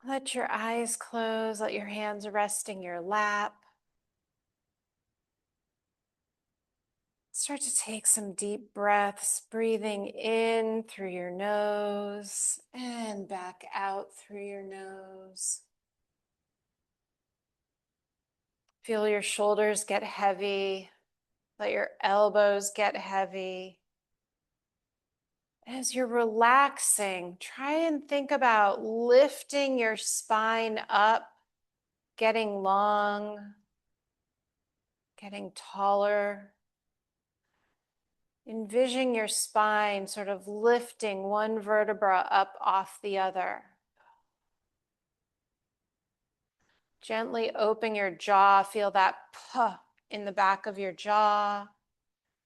Let your eyes close, let your hands rest in your lap. Start to take some deep breaths, breathing in through your nose and back out through your nose. Feel your shoulders get heavy. Let your elbows get heavy. As you're relaxing, try and think about lifting your spine up, getting long, getting taller. Envision your spine sort of lifting one vertebra up off the other. Gently open your jaw, feel that puh in the back of your jaw.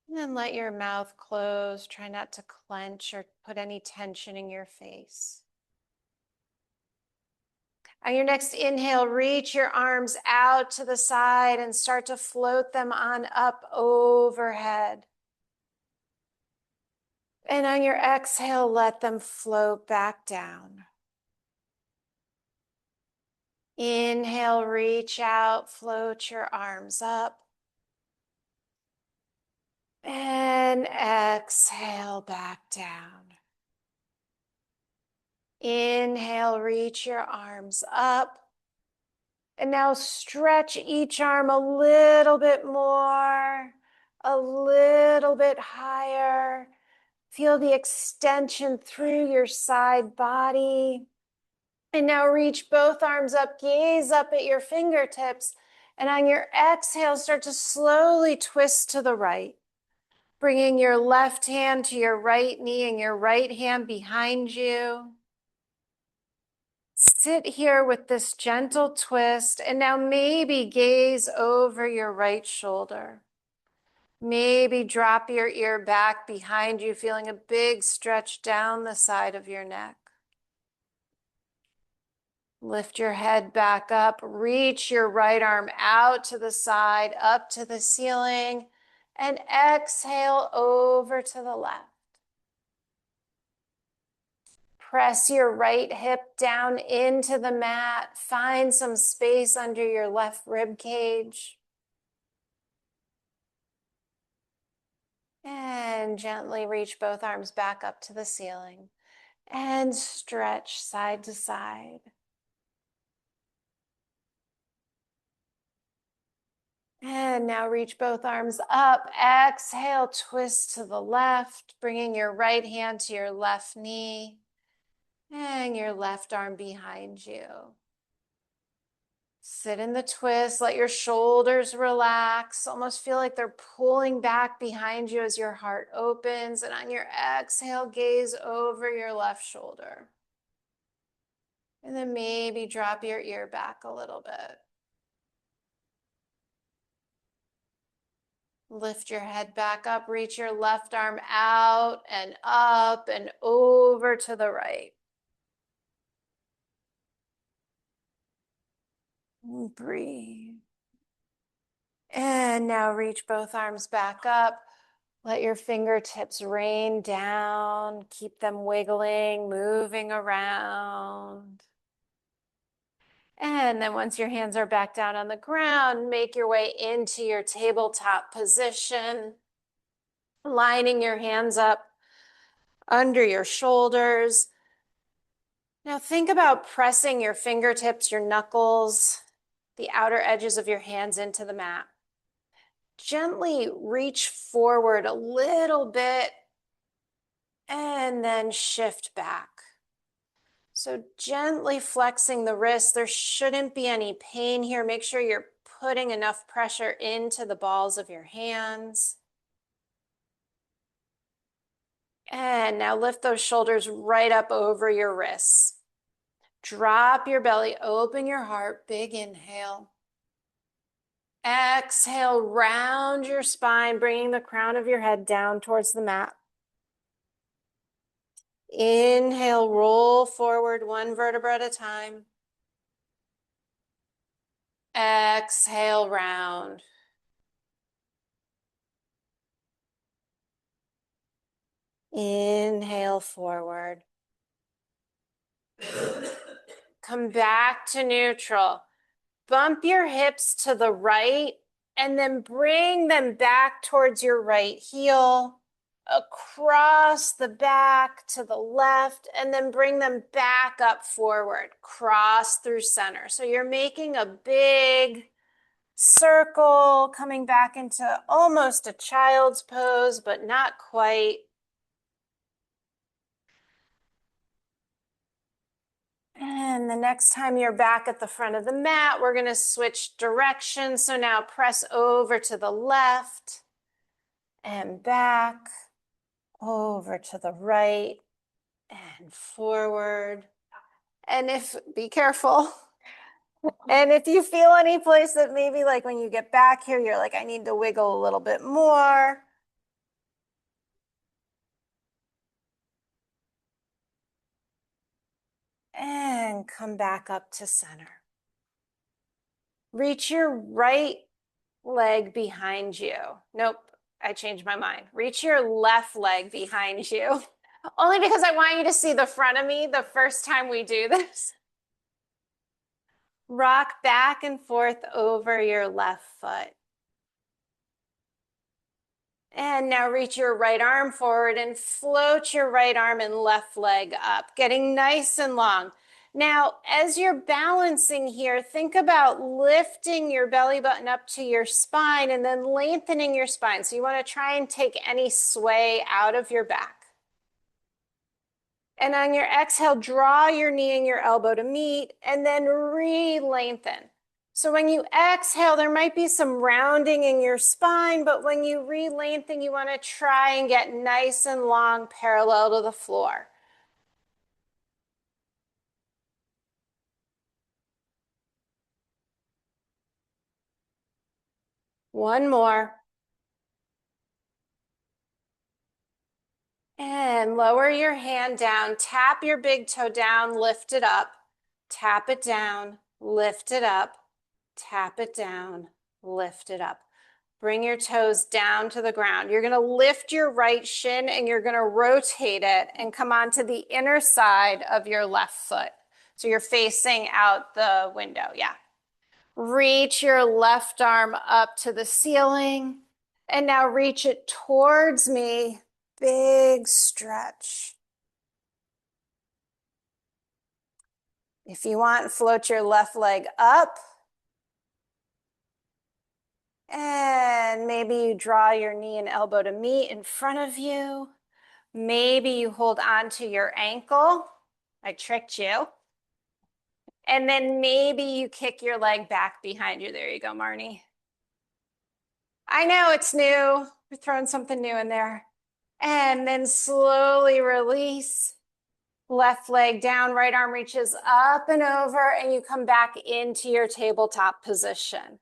And then let your mouth close. Try not to clench or put any tension in your face. On your next inhale, reach your arms out to the side and start to float them on up overhead. And on your exhale, let them float back down. Inhale, reach out, float your arms up. And exhale back down. Inhale, reach your arms up. And now stretch each arm a little bit more, a little bit higher. Feel the extension through your side body. And now reach both arms up, gaze up at your fingertips. And on your exhale, start to slowly twist to the right. Bringing your left hand to your right knee and your right hand behind you. Sit here with this gentle twist, and now maybe gaze over your right shoulder. Maybe drop your ear back behind you, feeling a big stretch down the side of your neck. Lift your head back up, reach your right arm out to the side, up to the ceiling, and exhale over to the left. Press your right hip down into the mat. Find some space under your left rib cage. And gently reach both arms back up to the ceiling. And stretch side to side. And now reach both arms up. Exhale, twist to the left, bringing your right hand to your left knee. And your left arm behind you. Sit in the twist, let your shoulders relax, almost feel like they're pulling back behind you as your heart opens. And on your exhale, gaze over your left shoulder. And then maybe drop your ear back a little bit. Lift your head back up, reach your left arm out and up and over to the right. Breathe. And now reach both arms back up. Let your fingertips rain down. Keep them wiggling, moving around. And then once your hands are back down on the ground, make your way into your tabletop position. Lining your hands up under your shoulders. Now think about pressing your fingertips, your knuckles, the outer edges of your hands into the mat. Gently reach forward a little bit and then shift back. So gently flexing the wrists. There shouldn't be any pain here. Make sure you're putting enough pressure into the balls of your hands. And now lift those shoulders right up over your wrists. Drop your belly, open your heart, big inhale. Exhale, round your spine, bringing the crown of your head down towards the mat. Inhale, roll forward one vertebra at a time. Exhale, round. Inhale forward. come back to neutral. Bump your hips to the right and then bring them back towards your right heel, across the back to the left, and then bring them back up forward, cross through center. So you're making a big circle, coming back into almost a child's pose, but not quite. And the next time you're back at the front of the mat, we're going to switch directions. So now press over to the left and back, over to the right and forward. And be careful. And if you feel any place that maybe like when you get back here, you're like, I need to wiggle a little bit more. And come back up to center. Reach your right leg behind you. Nope, I changed my mind. Reach your left leg behind you. Only because I want you to see the front of me the first time we do this. Rock back and forth over your left foot. And now reach your right arm forward and float your right arm and left leg up, getting nice and long. Now, as you're balancing here, think about lifting your belly button up to your spine and then lengthening your spine. So you want to try and take any sway out of your back. And on your exhale, draw your knee and your elbow to meet and then re-lengthen. So when you exhale, there might be some rounding in your spine, but when you re-lengthen, you want to try and get nice and long parallel to the floor. One more. And lower your hand down, tap your big toe down, lift it up, tap it down, lift it up, tap it down, lift it up. Bring your toes down to the ground. You're gonna lift your right shin and you're gonna rotate it and come onto the inner side of your left foot. So you're facing out the window, yeah. Reach your left arm up to the ceiling and now reach it towards me. Big stretch. If you want, float your left leg up. And maybe you draw your knee and elbow to meet in front of you. Maybe you hold on to your ankle. I tricked you. And then maybe you kick your leg back behind you. There you go, Marnie. I know it's new. We're throwing something new in there. And then slowly release. Left leg down, right arm reaches up and over, and you come back into your tabletop position.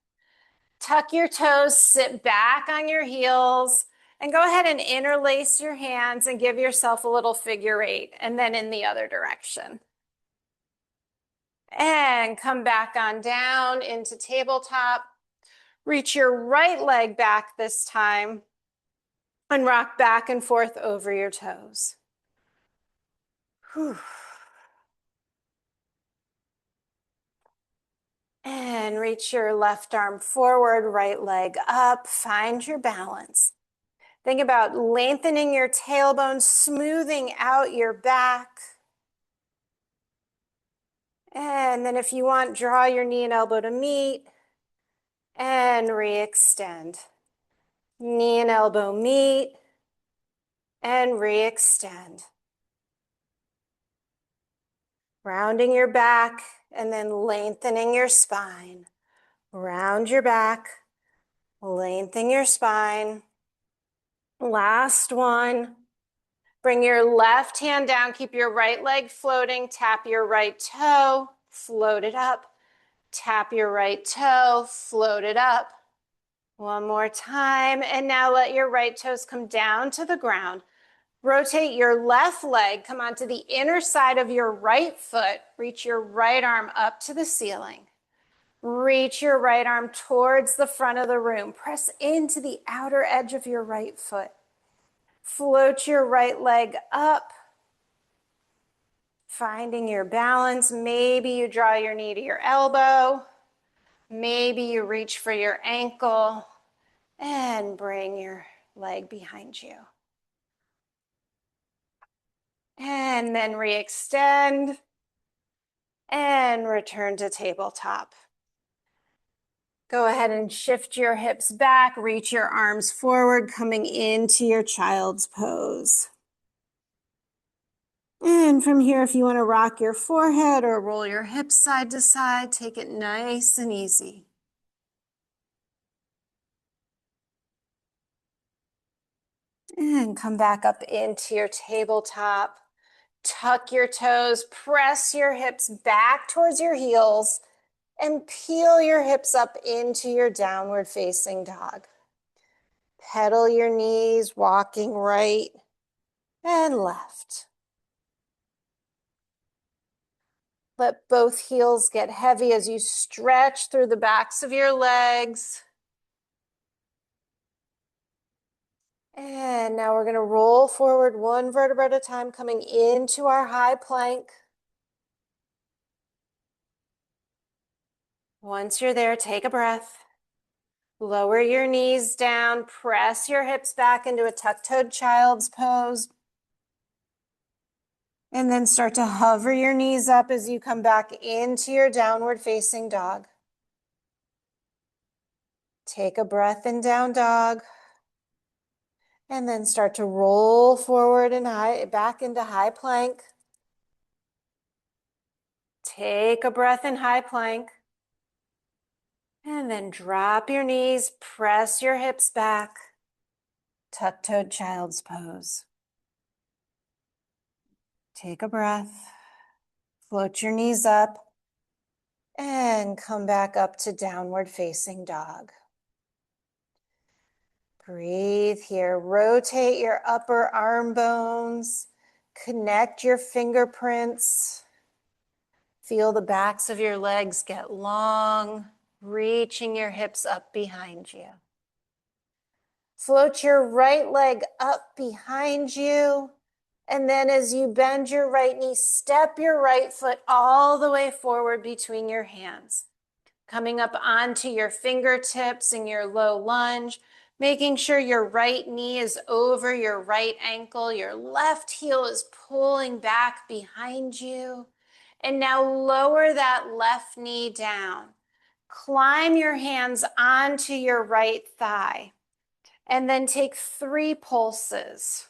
Tuck your toes, sit back on your heels, and go ahead and interlace your hands and give yourself a little figure eight, and then in the other direction. And come back on down into tabletop. Reach your right leg back this time and rock back and forth over your toes. Whew. And reach your left arm forward, right leg up. Find your balance. Think about lengthening your tailbone, smoothing out your back. And then if you want, draw your knee and elbow to meet and re-extend. Knee and elbow meet and re-extend. Rounding your back and then lengthening your spine. Round your back, lengthen your spine. Last one. Bring your left hand down, keep your right leg floating, tap your right toe, float it up. Tap your right toe, float it up. One more time, and now let your right toes come down to the ground. Rotate your left leg, come onto the inner side of your right foot, reach your right arm up to the ceiling. Reach your right arm towards the front of the room. Press into the outer edge of your right foot. Float your right leg up. Finding your balance. Maybe you draw your knee to your elbow. Maybe you reach for your ankle and bring your leg behind you. And then re-extend and return to tabletop. Go ahead and shift your hips back, reach your arms forward, coming into your child's pose. And from here, if you want to rock your forehead or roll your hips side to side, take it nice and easy. And come back up into your tabletop. Tuck your toes, press your hips back towards your heels, and peel your hips up into your downward facing dog. Pedal your knees, walking right and left. Let both heels get heavy as you stretch through the backs of your legs. And now we're going to roll forward one vertebra at a time, coming into our high plank. Once you're there, take a breath. Lower your knees down, press your hips back into a tuck-toed child's pose. And then start to hover your knees up as you come back into your downward facing dog. Take a breath in down dog. And then start to roll forward and back into high plank. Take a breath in high plank. And then drop your knees, press your hips back. Tuck-toed child's pose. Take a breath. Float your knees up. And come back up to downward facing dog. Breathe here. Rotate your upper arm bones. Connect your fingerprints. Feel the backs of your legs get long, reaching your hips up behind you. Float your right leg up behind you. And then as you bend your right knee, step your right foot all the way forward between your hands. Coming up onto your fingertips in your low lunge, making sure your right knee is over your right ankle, your left heel is pulling back behind you. And now lower that left knee down. Climb your hands onto your right thigh. And then take 3 pulses,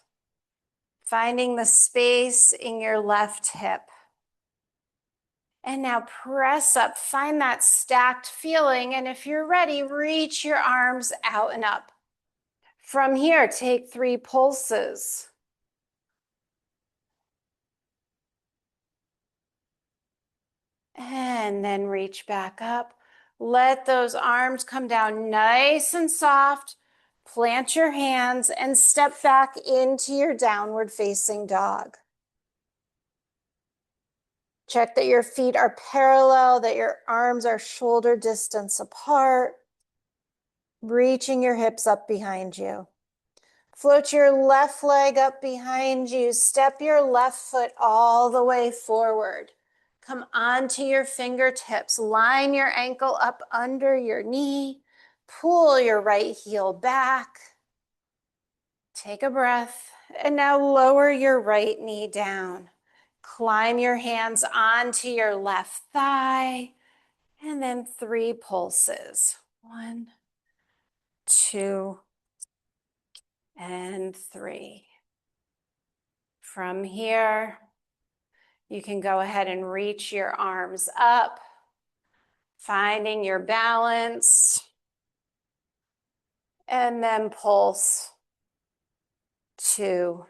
finding the space in your left hip. And now press up, find that stacked feeling. And if you're ready, reach your arms out and up. From here, take 3 pulses. And then reach back up. Let those arms come down nice and soft. Plant your hands and step back into your downward facing dog. Check that your feet are parallel, that your arms are shoulder distance apart. Reaching your hips up behind you. Float your left leg up behind you. Step your left foot all the way forward. Come onto your fingertips. Line your ankle up under your knee. Pull your right heel back. Take a breath. And now lower your right knee down. Climb your hands onto your left thigh. And then 3 pulses. 1, 2, and 3. From here, you can go ahead and reach your arms up, finding your balance, and then pulse 2,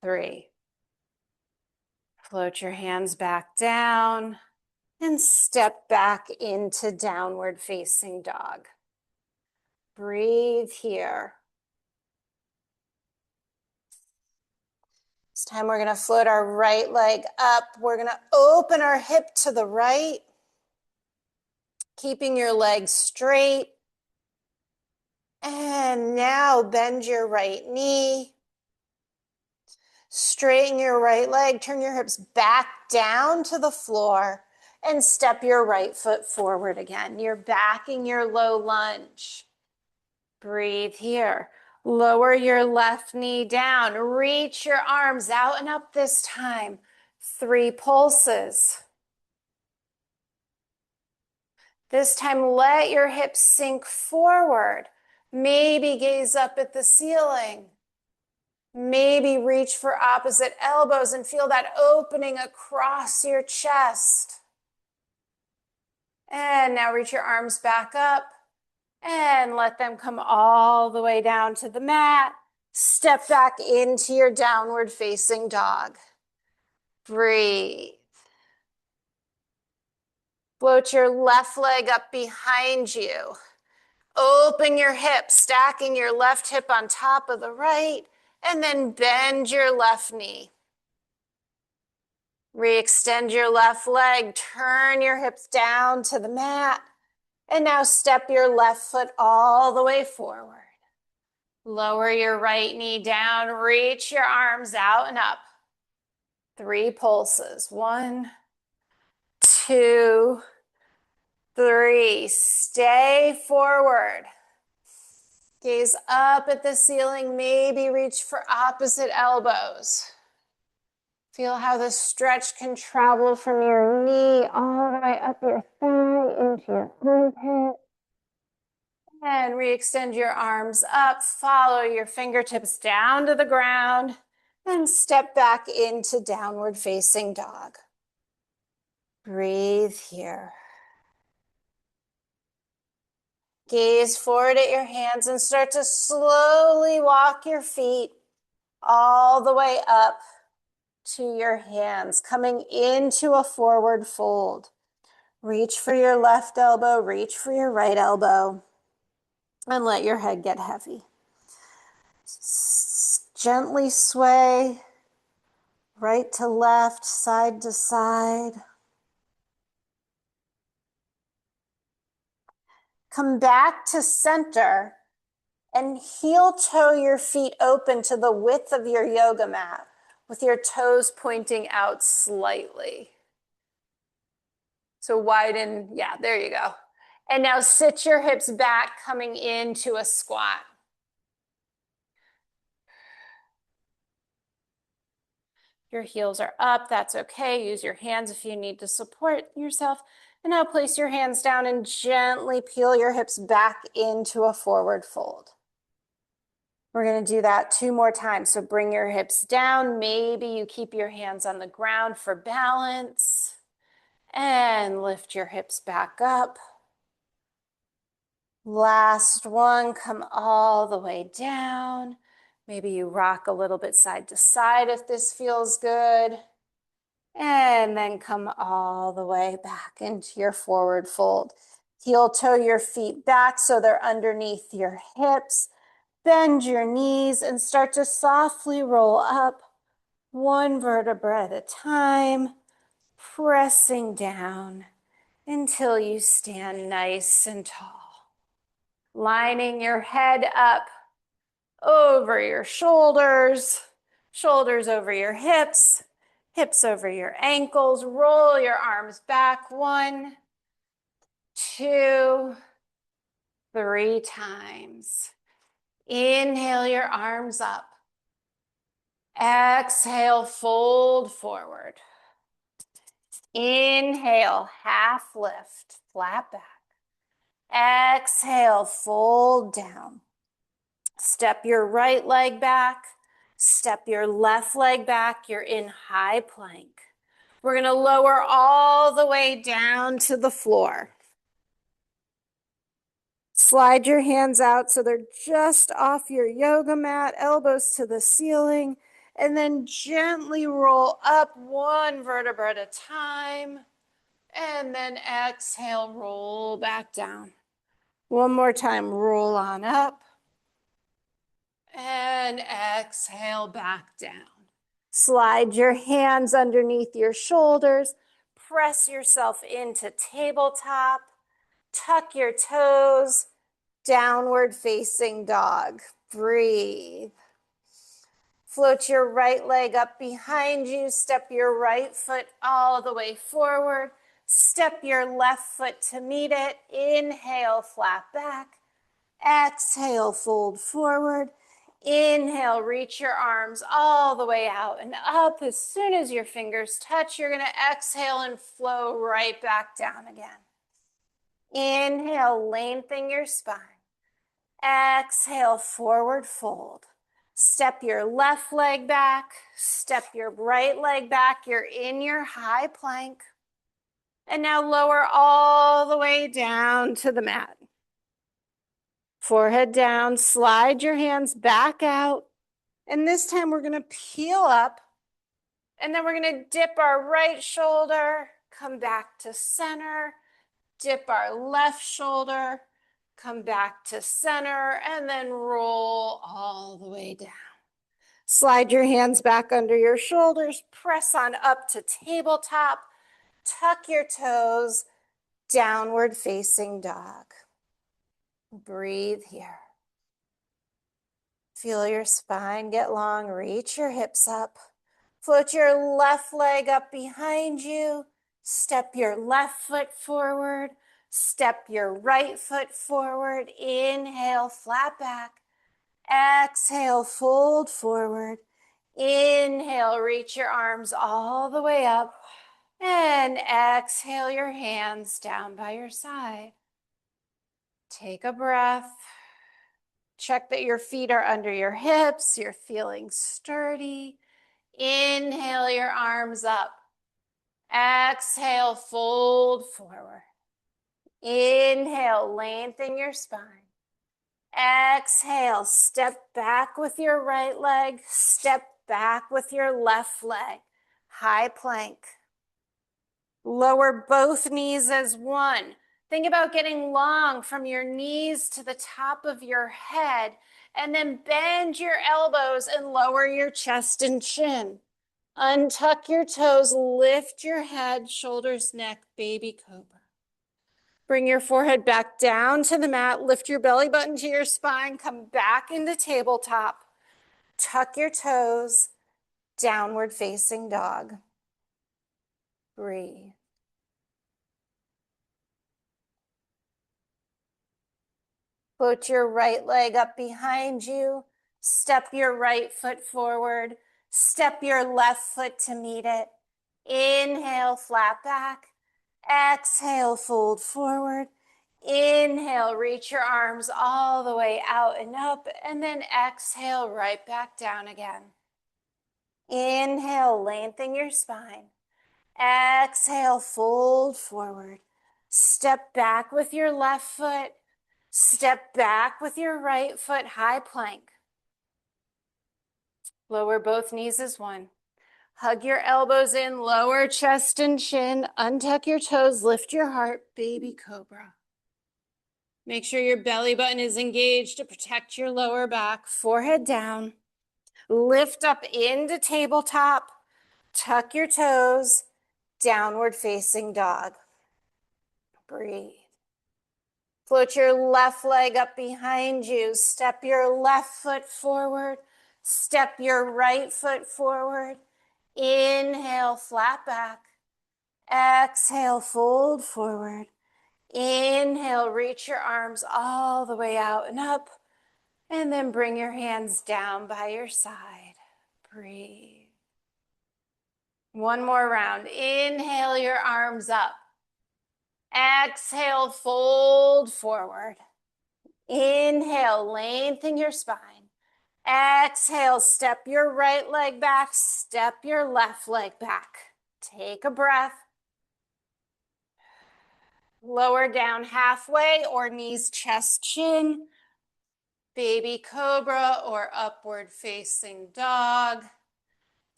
3. Float your hands back down and step back into downward facing dog. Breathe here. This time we're going to float our right leg up. We're going to open our hip to the right, keeping your legs straight. And now bend your right knee. Straighten your right leg, turn your hips back down to the floor, and step your right foot forward again. You're backing your low lunge. Breathe here. Lower your left knee down. Reach your arms out and up this time. 3 pulses. This time, let your hips sink forward. Maybe gaze up at the ceiling. Maybe reach for opposite elbows and feel that opening across your chest. And now reach your arms back up and let them come all the way down to the mat. Step back into your downward facing dog. Breathe. Float your left leg up behind you. Open your hip, stacking your left hip on top of the right, and then bend your left knee. Re-extend your left leg, turn your hips down to the mat, and now step your left foot all the way forward. Lower your right knee down, reach your arms out and up. 3 pulses. 1, 2, 3. Stay forward. Gaze up at the ceiling, maybe reach for opposite elbows. Feel how the stretch can travel from your knee all the way up your thigh into your armpit. And re-extend your arms up, follow your fingertips down to the ground, and step back into downward facing dog. Breathe here. Gaze forward at your hands and start to slowly walk your feet all the way up to your hands, coming into a forward fold. Reach for your left elbow, reach for your right elbow, and let your head get heavy. Gently sway right to left, side to side. Come back to center and heel toe your feet open to the width of your yoga mat with your toes pointing out slightly. So widen, yeah, there you go. And now sit your hips back, coming into a squat. Your heels are up, that's okay. Use your hands if you need to support yourself. And now place your hands down and gently peel your hips back into a forward fold. We're gonna do that 2 more times. So bring your hips down. Maybe you keep your hands on the ground for balance. And lift your hips back up. Last one, come all the way down. Maybe you rock a little bit side to side if this feels good. And then come all the way back into your forward fold. Heel toe your feet back so they're underneath your hips. Bend your knees and start to softly roll up 1 vertebra at a time, pressing down until you stand nice and tall. Lining your head up over your shoulders, shoulders over your hips, hips over your ankles. Roll your arms back 1, 2, 3 times. Inhale your arms up. Exhale, fold forward. Inhale, half lift, flat back. Exhale, fold down. Step your right leg back. Step your left leg back. You're in high plank. We're going to lower all the way down to the floor. Slide your hands out so they're just off your yoga mat, elbows to the ceiling, and then gently roll up 1 vertebra at a time. And then exhale, roll back down. 1 more time, roll on up. And exhale, back down. Slide your hands underneath your shoulders. Press yourself into tabletop. Tuck your toes. Downward facing dog. Breathe. Float your right leg up behind you. Step your right foot all the way forward. Step your left foot to meet it. Inhale, flat back. Exhale, fold forward. Inhale, reach your arms all the way out and up. As soon as your fingers touch, you're going to exhale and flow right back down again. Inhale, lengthen your spine. Exhale, forward fold. Step your left leg back. Step your right leg back. You're in your high plank. And now lower all the way down to the mat. Forehead down, slide your hands back out. And this time we're going to peel up. And then we're going to dip our right shoulder, come back to center, dip our left shoulder, come back to center, and then roll all the way down. Slide your hands back under your shoulders, press on up to tabletop, tuck your toes, downward facing dog. Breathe here. Feel your spine get long, reach your hips up. Float your left leg up behind you. Step your left foot forward. Step your right foot forward. Inhale, flat back. Exhale, fold forward. Inhale, reach your arms all the way up. And exhale your hands down by your side. Take a breath. Check that your feet are under your hips. You're feeling sturdy. Inhale your arms up. Exhale, fold forward. Inhale, lengthen your spine. Exhale, step back with your right leg. Step back with your left leg. High plank. Lower both knees as one. Think about getting long from your knees to the top of your head, and then bend your elbows and lower your chest and chin. Untuck your toes, lift your head, shoulders, neck, baby cobra. Bring your forehead back down to the mat, lift your belly button to your spine, come back into tabletop. Tuck your toes, downward facing dog. Breathe. Float your right leg up behind you. Step your right foot forward. Step your left foot to meet it. Inhale, flat back. Exhale, fold forward. Inhale, reach your arms all the way out and up, and then exhale right back down again. Inhale, lengthen your spine. Exhale, fold forward. Step back with your left foot. Step back with your right foot, high plank. Lower both knees as one. Hug your elbows in, lower chest and chin. Untuck your toes, lift your heart, baby cobra. Make sure your belly button is engaged to protect your lower back. Forehead down. Lift up into tabletop. Tuck your toes. Downward facing dog. Breathe. Float your left leg up behind you. Step your left foot forward. Step your right foot forward. Inhale, flat back. Exhale, fold forward. Inhale, reach your arms all the way out and up. And then bring your hands down by your side. Breathe. One more round. Inhale your arms up. Exhale, fold forward. Inhale, lengthen your spine. Exhale, step your right leg back, step your left leg back. Take a breath. Lower down halfway or knees, chest, chin. Baby cobra or upward facing dog.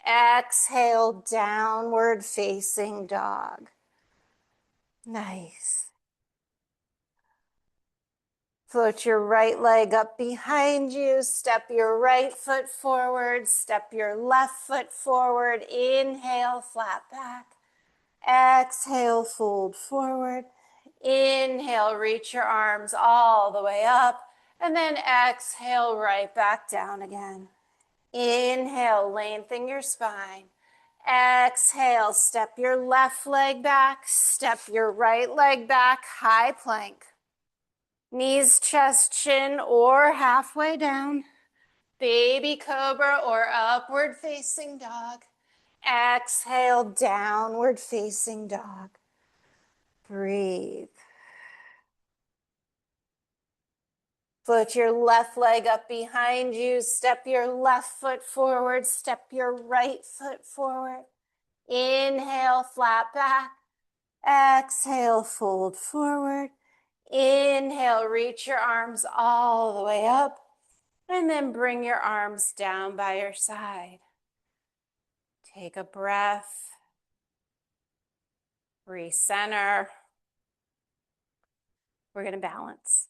Exhale, downward facing dog. Nice. Float your right leg up behind you. Step your right foot forward. Step your left foot forward. Inhale, flat back. Exhale, fold forward. Inhale, reach your arms all the way up. And then exhale, right back down again. Inhale, lengthen your spine. Exhale, step your left leg back, step your right leg back, high plank. Knees, chest, chin, or halfway down. Baby cobra or upward facing dog. Exhale, downward facing dog. Breathe. Put your left leg up behind you. Step your left foot forward. Step your right foot forward. Inhale, flat back. Exhale, fold forward. Inhale, reach your arms all the way up. And then bring your arms down by your side. Take a breath. Recenter. We're going to balance.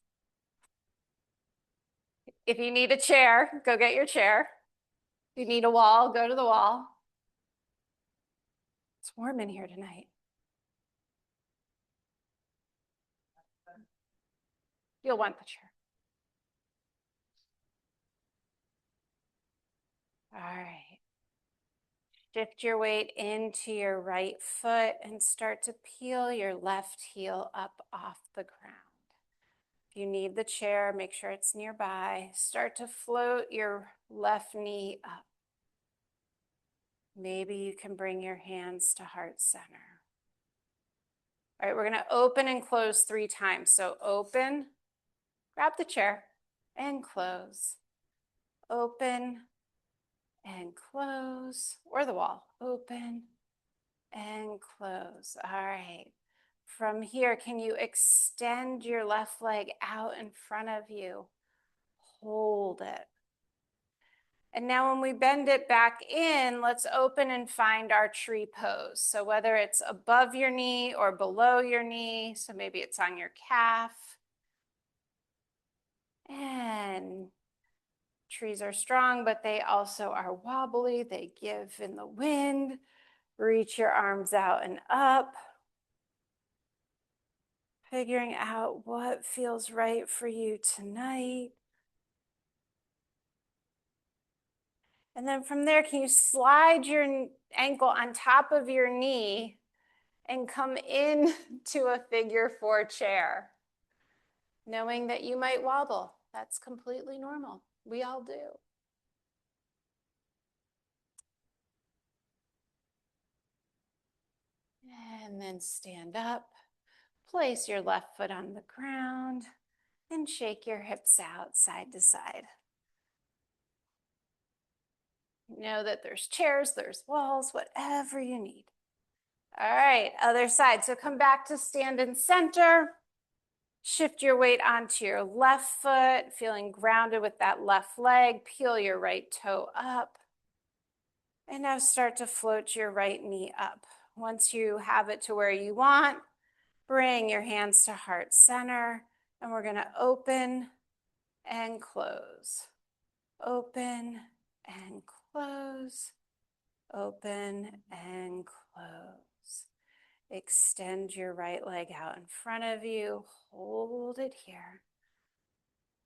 If you need a chair, go get your chair. If you need a wall, go to the wall. It's warm in here tonight. You'll want the chair. All right. Shift your weight into your right foot and start to peel your left heel up off the ground. If you need the chair, make sure it's nearby. Start to float your left knee up. Maybe you can bring your hands to heart center. All right, we're going to open and close 3 times. So open, grab the chair, and close. Open and close, or the wall. Open and close. All right. From here, can you extend your left leg out in front of you? Hold it. And now when we bend it back in, let's open and find our tree pose. So whether it's above your knee or below your knee, so maybe it's on your calf. And trees are strong, but they also are wobbly. They give in the wind. Reach your arms out and up. Figuring out what feels right for you tonight. And then from there, can you slide your ankle on top of your knee and come in to a figure 4 chair? Knowing that you might wobble. That's completely normal. We all do. And then stand up. Place your left foot on the ground and shake your hips out side to side. Know that there's chairs, there's walls, whatever you need. All right, other side. So come back to stand in center. Shift your weight onto your left foot, feeling grounded with that left leg. Peel your right toe up. And now start to float your right knee up. Once you have it to where you want, bring your hands to heart center. And we're going to open and close. Open and close. Open and close. Extend your right leg out in front of you. Hold it here.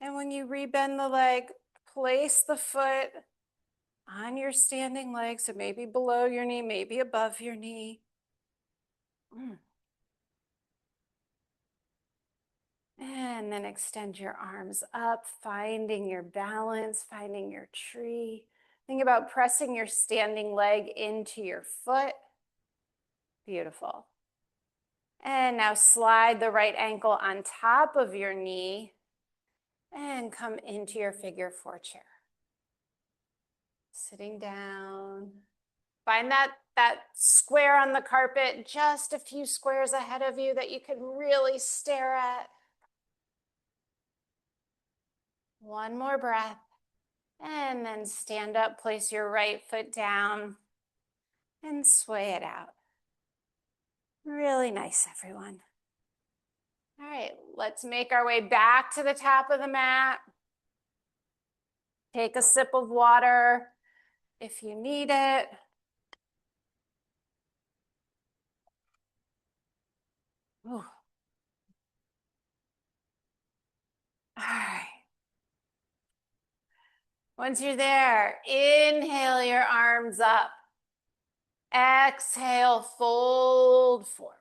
And when you rebend the leg, place the foot on your standing leg. So maybe below your knee, maybe above your knee. And then extend your arms up, finding your balance, finding your tree. Think about pressing your standing leg into your foot. Beautiful. And now slide the right ankle on top of your knee and come into your figure 4 chair. Sitting down. Find that square on the carpet just a few squares ahead of you that you can really stare at. One more breath. And then stand up, place your right foot down and sway it out. Really nice, everyone. All right, let's make our way back to the top of the mat. Take a sip of water if you need it. Ooh. All right. Once you're there, inhale your arms up. Exhale, fold forward.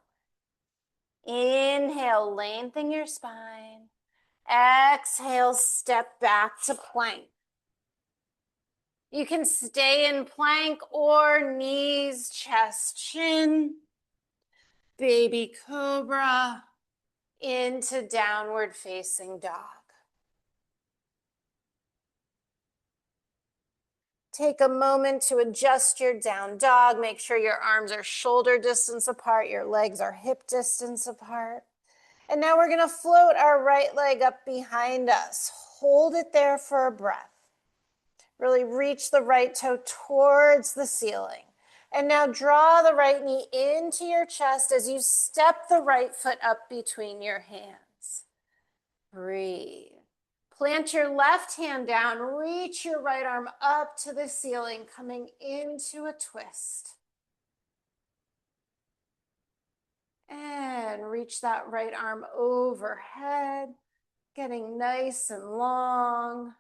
Inhale, lengthen your spine. Exhale, step back to plank. You can stay in plank or knees, chest, chin. Baby cobra into downward facing dog. Take a moment to adjust your down dog. Make sure your arms are shoulder distance apart, your legs are hip distance apart. And now we're gonna float our right leg up behind us. Hold it there for a breath. Really reach the right toe towards the ceiling. And now draw the right knee into your chest as you step the right foot up between your hands. Breathe. Plant your left hand down, reach your right arm up to the ceiling, coming into a twist. And reach that right arm overhead, getting nice and long.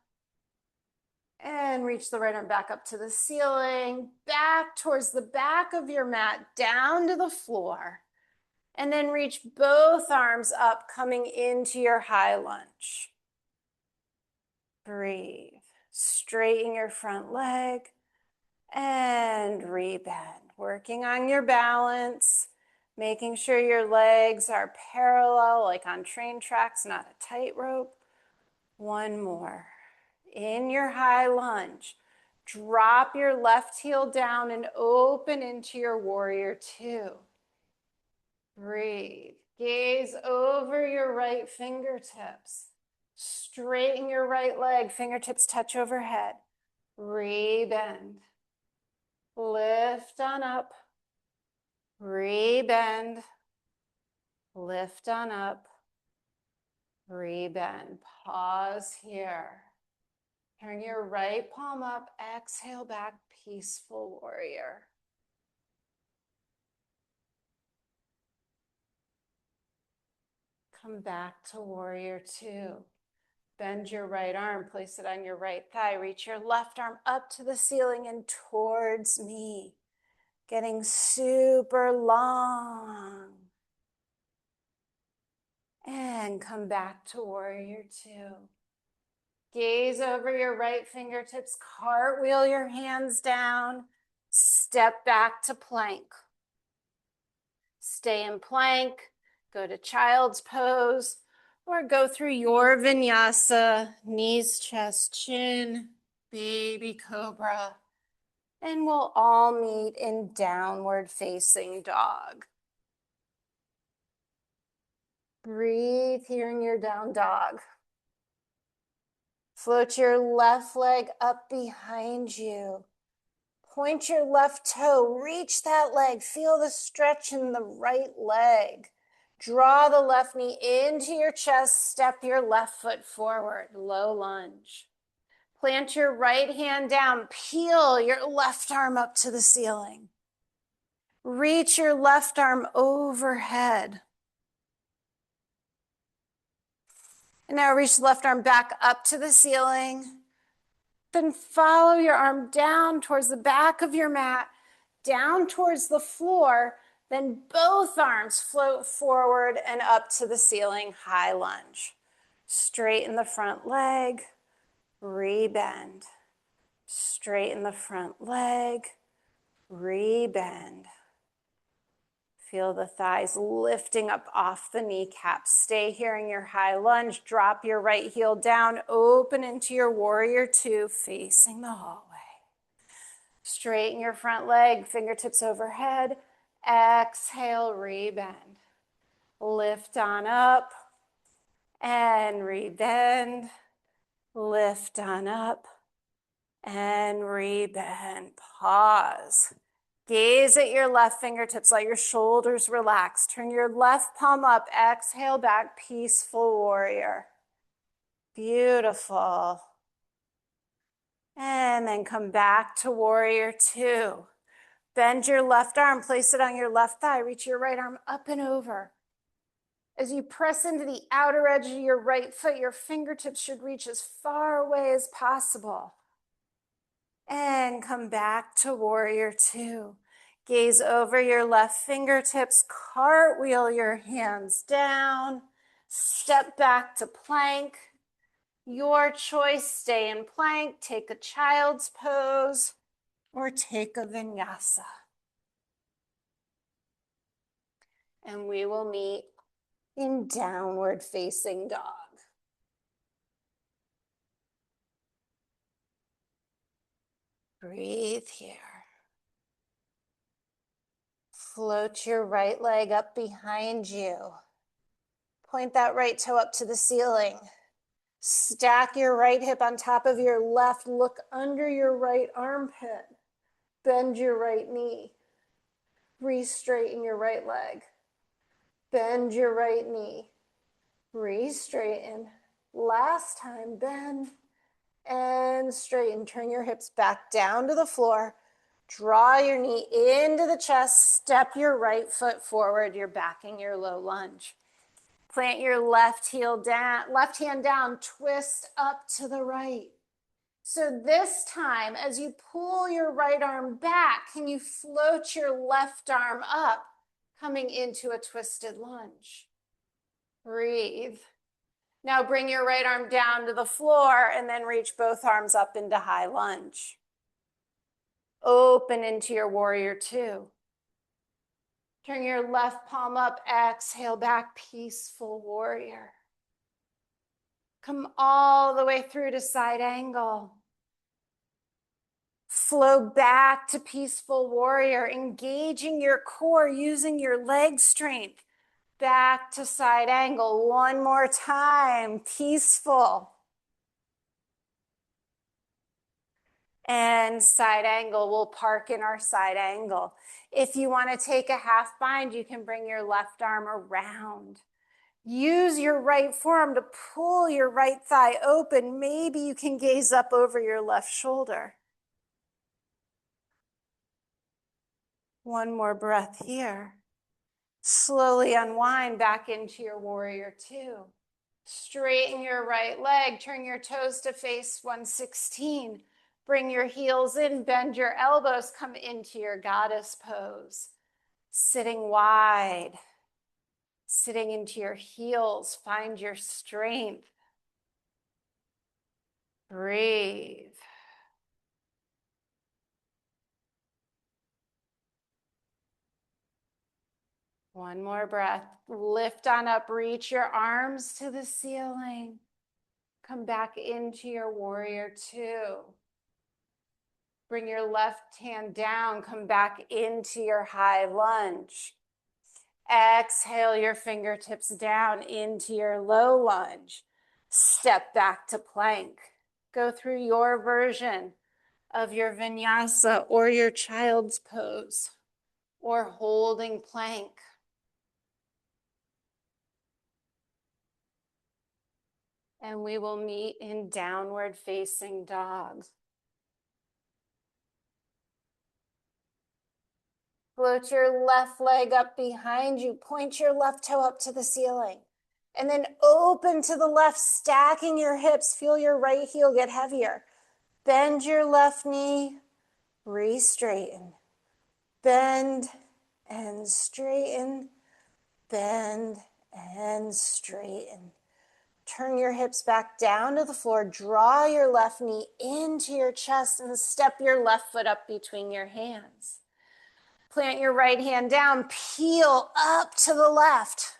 And reach the right arm back up to the ceiling, back towards the back of your mat, down to the floor. And then reach both arms up, coming into your high lunge. Breathe. Straighten your front leg and rebend. Working on your balance, making sure your legs are parallel, like on train tracks, not a tightrope. One more. In your high lunge, drop your left heel down and open into your warrior two. Breathe. Gaze over your right fingertips. Straighten your right leg, fingertips touch overhead. Rebend. Lift on up. Rebend. Lift on up. Rebend. Pause here. Turn your right palm up. Exhale back, peaceful warrior. Come back to warrior two. Bend your right arm, place it on your right thigh. Reach your left arm up to the ceiling and towards me. Getting super long. And come back to warrior two. Gaze over your right fingertips, cartwheel your hands down, step back to plank. Stay in plank, go to child's pose, or go through your vinyasa, knees, chest, chin, baby cobra, and we'll all meet in downward facing dog. Breathe here in your down dog. Float your left leg up behind you. Point your left toe, reach that leg, feel the stretch in the right leg. Draw the left knee into your chest, step your left foot forward, low lunge. Plant your right hand down, peel your left arm up to the ceiling. Reach your left arm overhead. And now reach the left arm back up to the ceiling. Then follow your arm down towards the back of your mat, down towards the floor. Then both arms float forward and up to the ceiling, high lunge. Straighten the front leg, rebend. Straighten the front leg, rebend. Feel the thighs lifting up off the kneecaps. Stay here in your high lunge. Drop your right heel down. Open into your warrior two, facing the hallway. Straighten your front leg, fingertips overhead. Exhale, rebend. Lift on up and rebend. Lift on up and rebend. Pause. Gaze at your left fingertips, let your shoulders relax. Turn your left palm up, exhale back, peaceful warrior. Beautiful. And then come back to warrior two. Bend your left arm, place it on your left thigh, reach your right arm up and over. As you press into the outer edge of your right foot, your fingertips should reach as far away as possible. And come back to warrior two. Gaze over your left fingertips, cartwheel your hands down, step back to plank. Your choice, stay in plank, take a child's pose, or take a vinyasa. And we will meet in downward facing dog. Breathe here. Float your right leg up behind you. Point that right toe up to the ceiling. Stack your right hip on top of your left. Look under your right armpit. Bend your right knee. Re-straighten your right leg. Bend your right knee. Re-straighten. Last time, bend and straighten. Turn your hips back down to the floor. Draw your knee into the chest. Step your right foot forward. You're backing your low lunge. Plant your left hand down, twist up to the right. So this time, as you pull your right arm back, can you float your left arm up, coming into a twisted lunge? Breathe. Now bring your right arm down to the floor and then reach both arms up into high lunge. Open into your warrior two. Turn your left palm up, exhale back, peaceful warrior. Come all the way through to side angle. Flow back to peaceful warrior, engaging your core, using your leg strength. Back to side angle. One more time, peaceful. And side angle, we'll park in our side angle. If you want to take a half bind, you can bring your left arm around. Use your right forearm to pull your right thigh open. Maybe you can gaze up over your left shoulder. One more breath here. Slowly unwind back into your warrior two. Straighten your right leg. Turn your toes to face 116. Bring your heels in, bend your elbows, come into your goddess pose. Sitting wide, sitting into your heels, find your strength. Breathe. One more breath. Lift on up, reach your arms to the ceiling. Come back into your warrior two. Bring your left hand down, come back into your high lunge. Exhale your fingertips down into your low lunge. Step back to plank. Go through your version of your vinyasa or your child's pose or holding plank. And we will meet in downward facing dog. Float your left leg up behind you. Point your left toe up to the ceiling. And then open to the left, stacking your hips. Feel your right heel get heavier. Bend your left knee, re-straighten. Bend and straighten. Bend and straighten. Turn your hips back down to the floor. Draw your left knee into your chest and step your left foot up between your hands. Plant your right hand down, peel up to the left.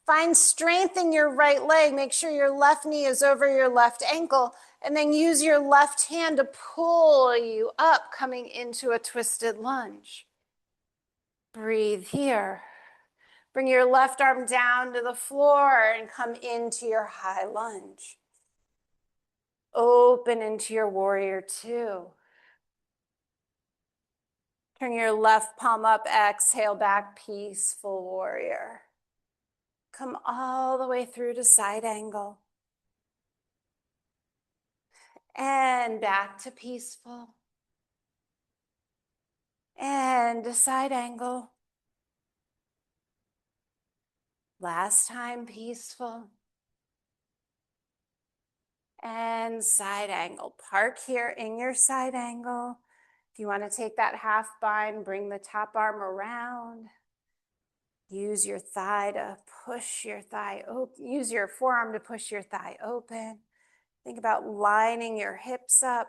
Find strength in your right leg. Make sure your left knee is over your left ankle, and then use your left hand to pull you up, coming into a twisted lunge. Breathe here. Bring your left arm down to the floor and come into your high lunge. Open into your warrior two. Turn your left palm up, exhale back, peaceful warrior. Come all the way through to side angle. And back to peaceful. And to side angle. Last time, peaceful. and side angle. Park here in your side angle. If you want to take that half bind, bring the top arm around. Use your thigh to push your thigh open. Use your forearm to push your thigh open. Think about lining your hips up.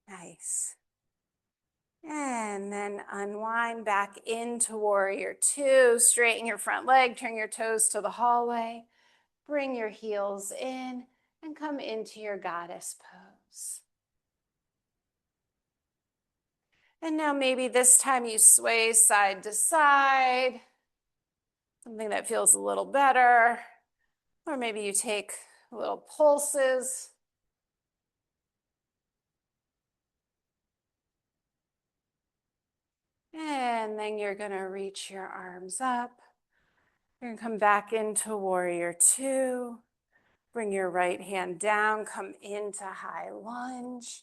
Nice. And then unwind back into warrior two. Straighten your front leg, turn your toes to the hallway. Bring your heels in and come into your goddess pose. And now maybe this time you sway side to side, something that feels a little better. Or maybe you take little pulses. And then you're gonna reach your arms up. You're gonna come back into warrior two. Bring your right hand down, come into high lunge.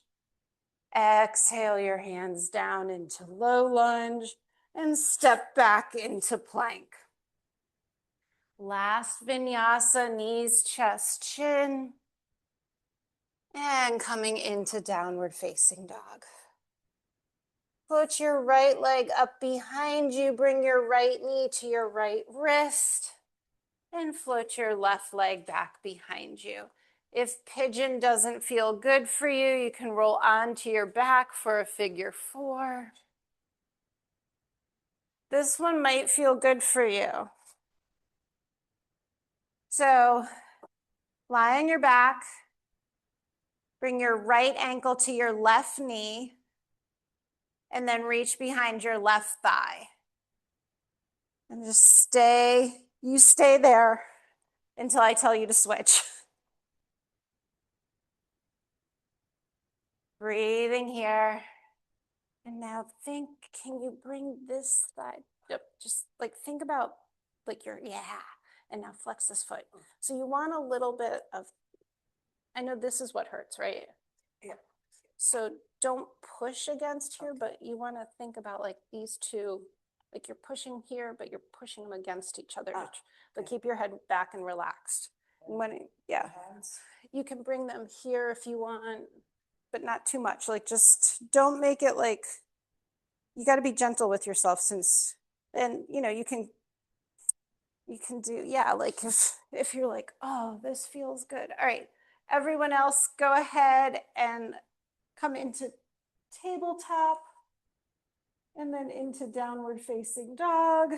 Exhale your hands down into low lunge and step back into plank. Last vinyasa, knees, chest, chin. And coming into downward facing dog. Put your right leg up behind you. Bring your right knee to your right wrist. And float your left leg back behind you. If pigeon doesn't feel good for you, you can roll onto your back for a figure four. This one might feel good for you. So lie on your back. Bring your right ankle to your left knee. And then reach behind your left thigh. And just you stay there until I tell you to switch. Breathing here. And now think, can you bring this thigh? Yep, just like think about like and now flex this foot. So you want a little bit of, I know this is what hurts, right? Yeah. So don't push against here, but you want to think about like these two, like you're pushing here, but you're pushing them against each other. But keep your head back and relaxed. And when, you can bring them here if you want, but not too much. Like just don't make it like, you got to be gentle with yourself and you can do, like if you're like, oh, this feels good. All right, everyone else go ahead and come into tabletop and then into downward facing dog.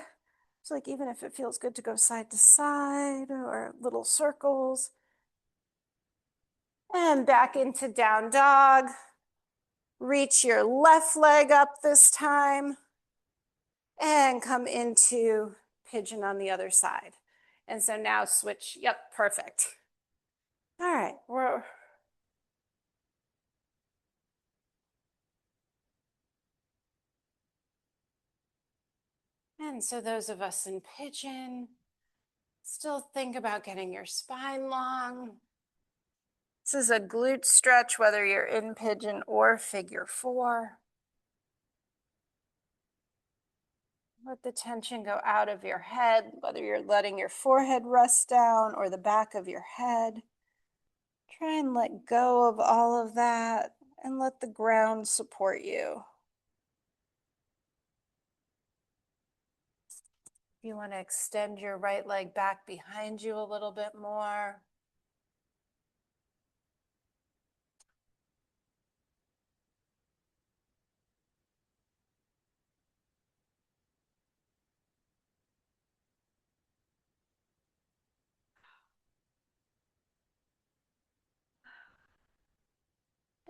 So like even if it feels good to go side to side or little circles. And back into down dog. Reach your left leg up this time. And come into pigeon on the other side. And so now switch, perfect. All right, and so those of us in pigeon, still think about getting your spine long. This is a glute stretch, whether you're in pigeon or figure four. Let the tension go out of your head, whether you're letting your forehead rest down or the back of your head. Try and let go of all of that and let the ground support you. You want to extend your right leg back behind you a little bit more.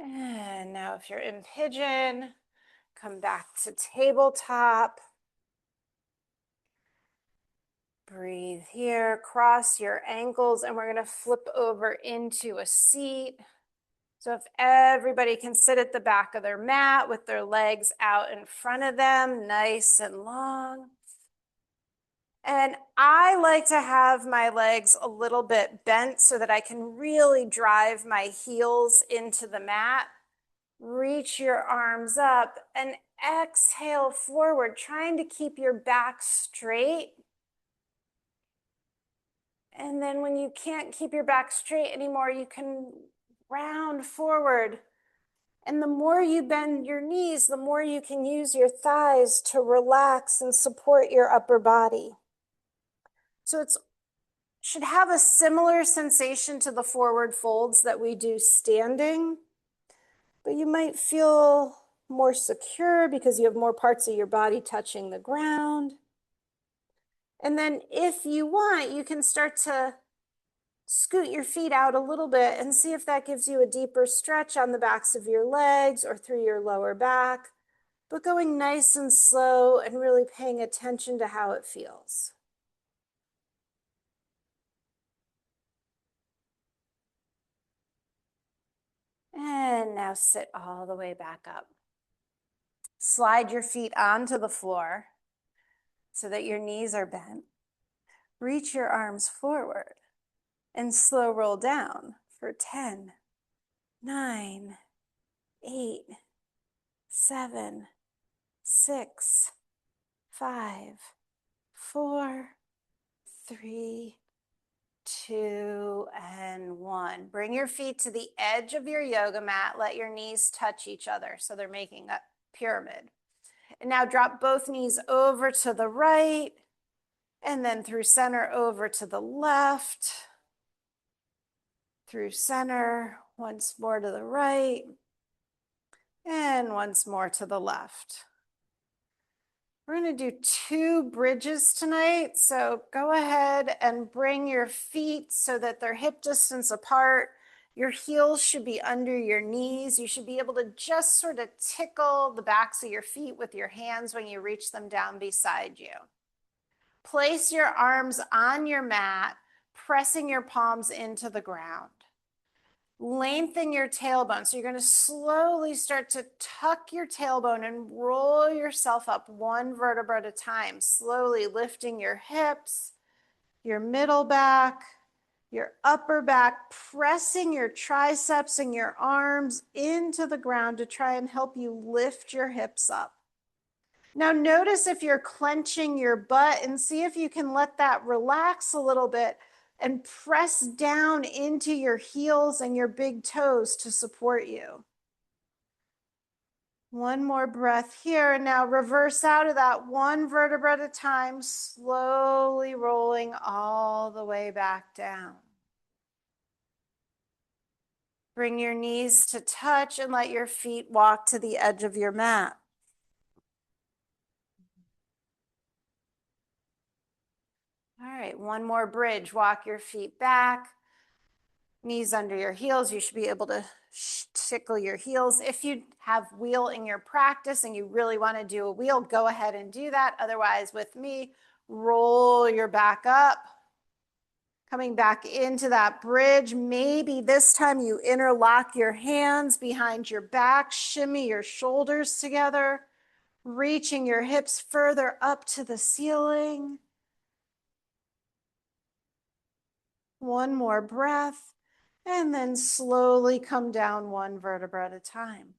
And now if you're in pigeon, come back to tabletop. Breathe here, cross your ankles, and we're going to flip over into a seat. So if everybody can sit at the back of their mat with their legs out in front of them, nice and long. And I like to have my legs a little bit bent so that I can really drive my heels into the mat. Reach your arms up and exhale forward, trying to keep your back straight. And then when you can't keep your back straight anymore, you can round forward. And the more you bend your knees, the more you can use your thighs to relax and support your upper body. So it should have a similar sensation to the forward folds that we do standing, but you might feel more secure because you have more parts of your body touching the ground. And then if you want, you can start to scoot your feet out a little bit and see if that gives you a deeper stretch on the backs of your legs or through your lower back, but going nice and slow and really paying attention to how it feels. And now sit all the way back up. Slide your feet onto the floor so that your knees are bent. Reach your arms forward and slow roll down for 10, 9, 8, 7, 6, 5, 4, 3, 2, and 1. Bring your feet to the edge of your yoga mat. Let your knees touch each other so they're making a pyramid. And now drop both knees over to the right and then through center over to the left. Through center, once more to the right, and once more to the left. We're going to do 2 bridges tonight, so go ahead and bring your feet so that they're hip distance apart. Your heels should be under your knees. You should be able to just sort of tickle the backs of your feet with your hands when you reach them down beside you. Place your arms on your mat, pressing your palms into the ground. Lengthen your tailbone. So you're going to slowly start to tuck your tailbone and roll yourself up 1 vertebra at a time, slowly lifting your hips, your middle back, your upper back, pressing your triceps and your arms into the ground to try and help you lift your hips up. Now notice if you're clenching your butt and see if you can let that relax a little bit and press down into your heels and your big toes to support you. 1 more breath here, and now reverse out of that 1 vertebra at a time, slowly rolling all the way back down. Bring your knees to touch and let your feet walk to the edge of your mat. All right, 1 more bridge. Walk your feet back, knees under your heels. You should be able to tickle your heels. If you have wheel in your practice and you really want to do a wheel, go ahead and do that. Otherwise, with me, roll your back up. Coming back into that bridge. Maybe this time you interlock your hands behind your back, shimmy your shoulders together, reaching your hips further up to the ceiling. 1 more breath, and then slowly come down 1 vertebra at a time.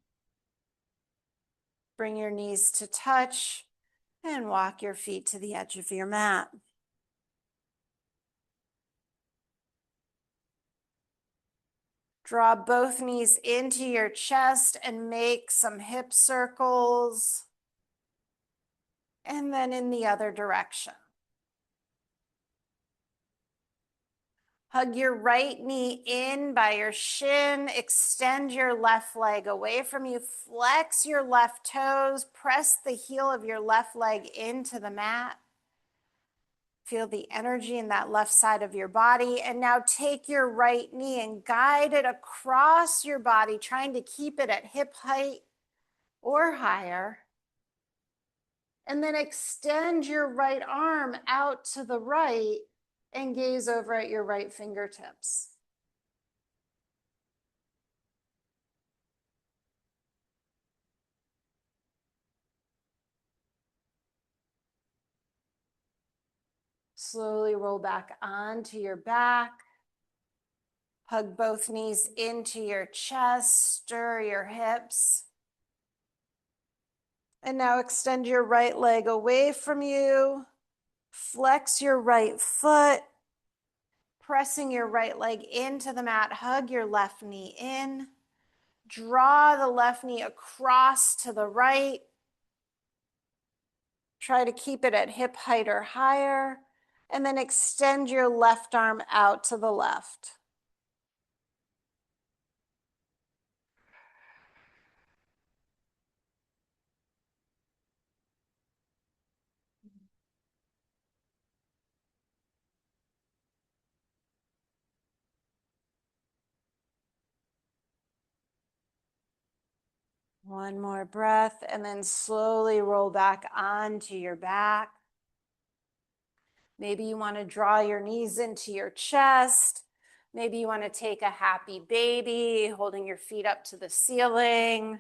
Bring your knees to touch and walk your feet to the edge of your mat. Draw both knees into your chest and make some hip circles. And then in the other direction. Hug your right knee in by your shin. Extend your left leg away from you. Flex your left toes. Press the heel of your left leg into the mat. Feel the energy in that left side of your body. And now take your right knee and guide it across your body, trying to keep it at hip height or higher. And then extend your right arm out to the right and gaze over at your right fingertips. Slowly roll back onto your back. Hug both knees into your chest, stir your hips. And now extend your right leg away from you. Flex your right foot pressing your right leg into the mat, hug your left knee in, draw the left knee across to the right. Try to keep it at hip height or higher, and then extend your left arm out to the left. One more breath, and then slowly roll back onto your back. Maybe you want to draw your knees into your chest. Maybe you want to take a happy baby, holding your feet up to the ceiling.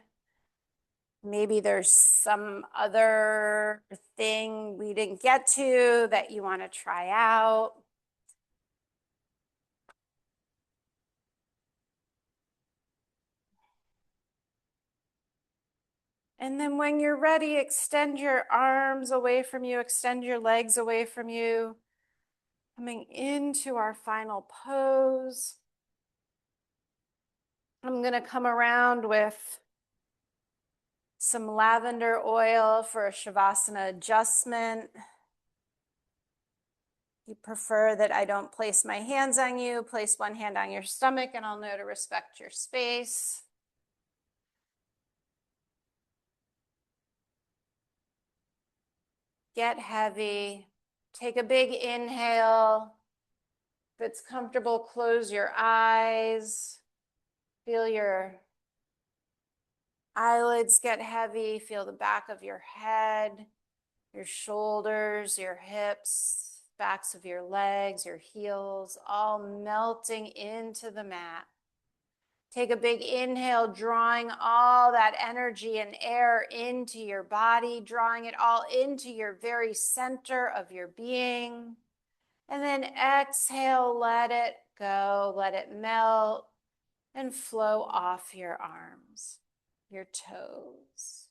Maybe there's some other thing we didn't get to that you want to try out. And then when you're ready, extend your arms away from you, extend your legs away from you. Coming into our final pose. I'm going to come around with some lavender oil for a Shavasana adjustment. You prefer that I don't place my hands on you, place one hand on your stomach, and I'll know to respect your space. Get heavy. Take a big inhale. If it's comfortable, close your eyes. Feel your eyelids get heavy. Feel the back of your head, your shoulders, your hips, backs of your legs, your heels, all melting into the mat. Take a big inhale, drawing all that energy and air into your body, drawing it all into your very center of your being. And then exhale, let it go, let it melt and flow off your arms, your toes.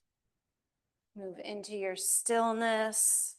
Move into your stillness.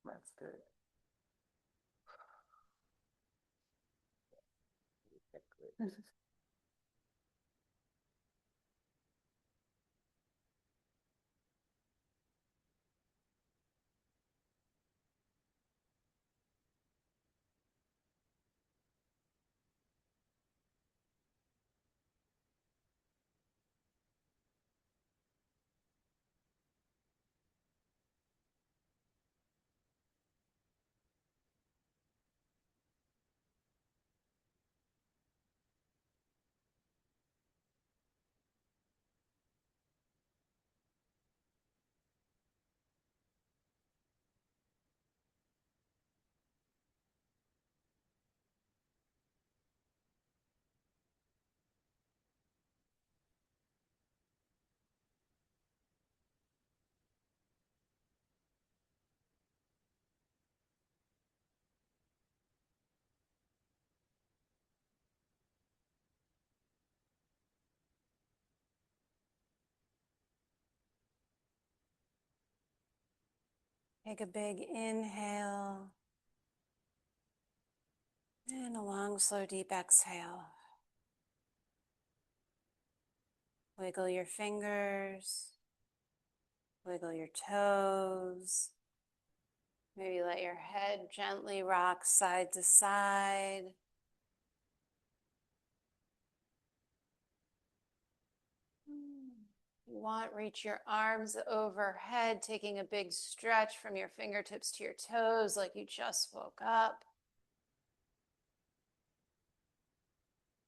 That's good. Take a big inhale. And a long, slow, deep exhale. Wiggle your fingers, wiggle your toes. Maybe let your head gently rock side to side. You want, reach your arms overhead, taking a big stretch from your fingertips to your toes like you just woke up.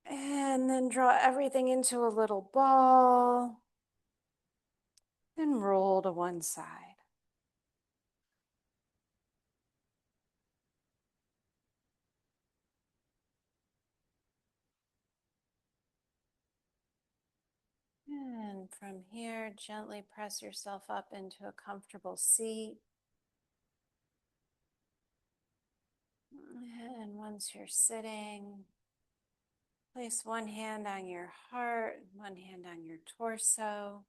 And then draw everything into a little ball and roll to one side. And from here, gently press yourself up into a comfortable seat. And once you're sitting, place one hand on your heart, one hand on your torso.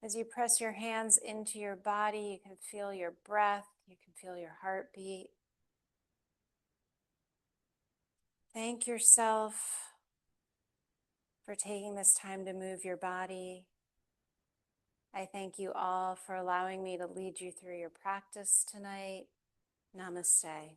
As you press your hands into your body, you can feel your breath, you can feel your heartbeat. Thank yourself for taking this time to move your body. I thank you all for allowing me to lead you through your practice tonight. Namaste.